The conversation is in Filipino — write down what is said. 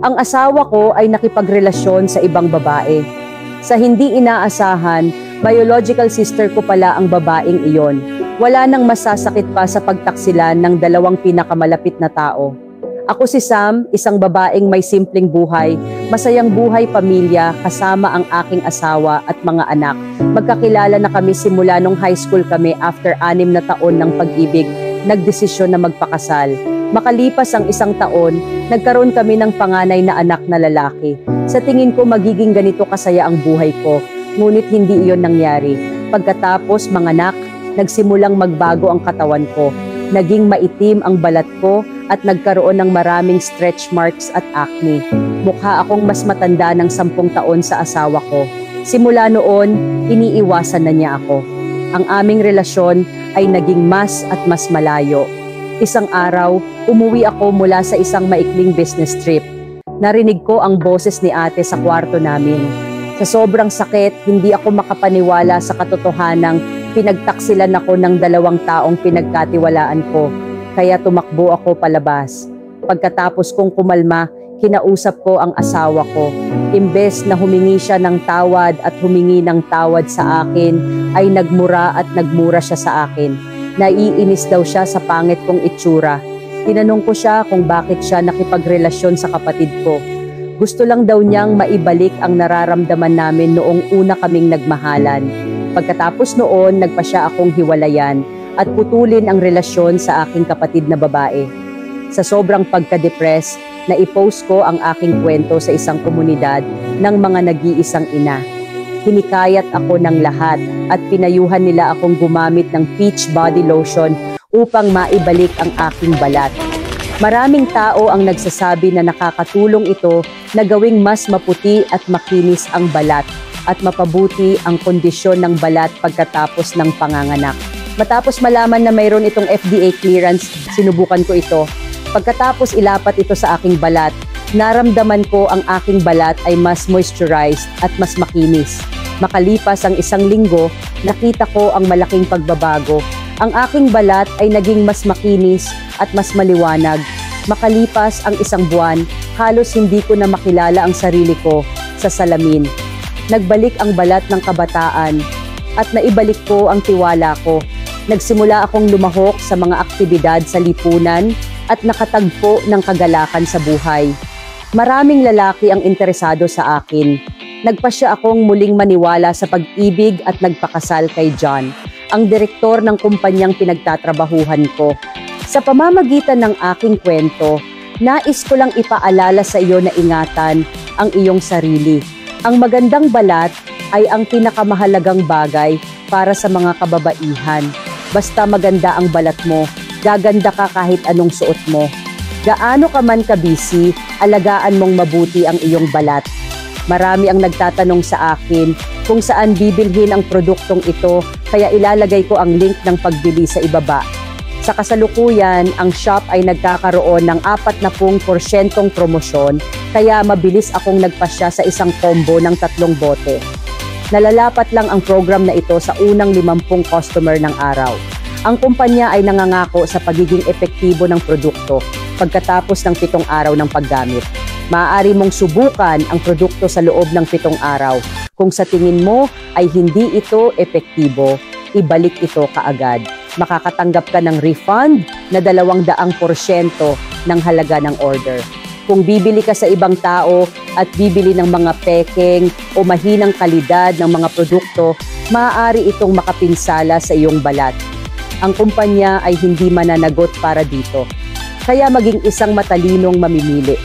Ang asawa ko ay nakipagrelasyon sa ibang babae. Sa hindi inaasahan, biological sister ko pala ang babaeng iyon. Wala nang masasakit pa sa pagtaksilan ng dalawang pinakamalapit na tao. Ako si Sam, isang babaeng may simpleng buhay, masayang buhay pamilya kasama ang aking asawa at mga anak. Magkakilala na kami simula nung high school kami after 6 na taon ng pag-ibig, nagdesisyon na magpakasal. Makalipas ang 1 taon, nagkaroon kami ng panganay na anak na lalaki. Sa tingin ko magiging ganito kasaya ang buhay ko, ngunit hindi iyon nangyari. Pagkatapos manganak, nagsimulang magbago ang katawan ko. Naging maitim ang balat ko at nagkaroon ng maraming stretch marks at acne. Mukha akong mas matanda ng 10 taon sa asawa ko. Simula noon, iniiwasan na niya ako. Ang aming relasyon ay naging mas at mas malayo. Isang araw, umuwi ako mula sa isang maikling business trip. Narinig ko ang boses ni ate sa kwarto namin. Sa sobrang sakit, hindi ako makapaniwala sa katotohanang pinagtaksilan ako ng 2 taong pinagkatiwalaan ko. Kaya tumakbo ako palabas. Pagkatapos kong kumalma, kinausap ko ang asawa ko. Imbes na humingi siya ng tawad at humingi ng tawad sa akin, ay nagmura at nagmura siya sa akin. Naiinis daw siya sa pangit kong itsura. Tinanong ko siya kung bakit siya nakipagrelasyon sa kapatid ko. Gusto lang daw niyang maibalik ang nararamdaman namin noong una kaming nagmahalan. Pagkatapos noon, nagpasya akong hiwalayan at putulin ang relasyon sa aking kapatid na babae. Sa sobrang pagka-depress, naipost ko ang aking kwento sa isang komunidad ng mga nag-iisang ina. Hinikayat ako ng lahat at pinayuhan nila akong gumamit ng peach body lotion upang maibalik ang aking balat. Maraming tao ang nagsasabi na nakakatulong ito na gawing mas maputi at makinis ang balat at mapabuti ang kondisyon ng balat pagkatapos ng panganganak. Matapos malaman na mayroon itong FDA clearance, sinubukan ko ito. Pagkatapos ilapat ito sa aking balat, naramdaman ko ang aking balat ay mas moisturized at mas makinis. Makalipas ang 1 linggo, nakita ko ang malaking pagbabago. Ang aking balat ay naging mas makinis at mas maliwanag. Makalipas ang 1 buwan, halos hindi ko na makilala ang sarili ko sa salamin. Nagbalik ang balat ng kabataan at naibalik ko ang tiwala ko. Nagsimula akong lumahok sa mga aktibidad sa lipunan at nakatagpo ng kagalakan sa buhay. Maraming lalaki ang interesado sa akin. Nagpasya akong muling maniwala sa pag-ibig at nagpakasal kay John, ang direktor ng kumpanyang pinagtatrabahuhan ko. Sa pamamagitan ng aking kwento, nais ko lang ipaalala sa iyo na ingatan ang iyong sarili. Ang magandang balat ay ang pinakamahalagang bagay para sa mga kababaihan. Basta maganda ang balat mo, gaganda ka kahit anong suot mo. Gaano ka man ka-busy, alagaan mong mabuti ang iyong balat. Marami ang nagtatanong sa akin kung saan bibilhin ang produktong ito, kaya ilalagay ko ang link ng pagbili sa ibaba. Sa kasalukuyan, ang shop ay nagkakaroon ng 40% promosyon, kaya mabilis akong nagpasya sa isang combo ng 3 bote. Nalalapat lang ang program na ito sa unang 50 customer ng araw. Ang kumpanya ay nangangako sa pagiging epektibo ng produkto pagkatapos ng 7 araw ng paggamit. Maaari mong subukan ang produkto sa loob ng 7 araw. Kung sa tingin mo ay hindi ito epektibo, ibalik ito kaagad. Makakatanggap ka ng refund na 200% ng halaga ng order. Kung bibili ka sa ibang tao at bibili ng mga pekeng o mahinang kalidad ng mga produkto, maaari itong makapinsala sa iyong balat. Ang kumpanya ay hindi mananagot para dito. Kaya maging isang matalinong mamimili.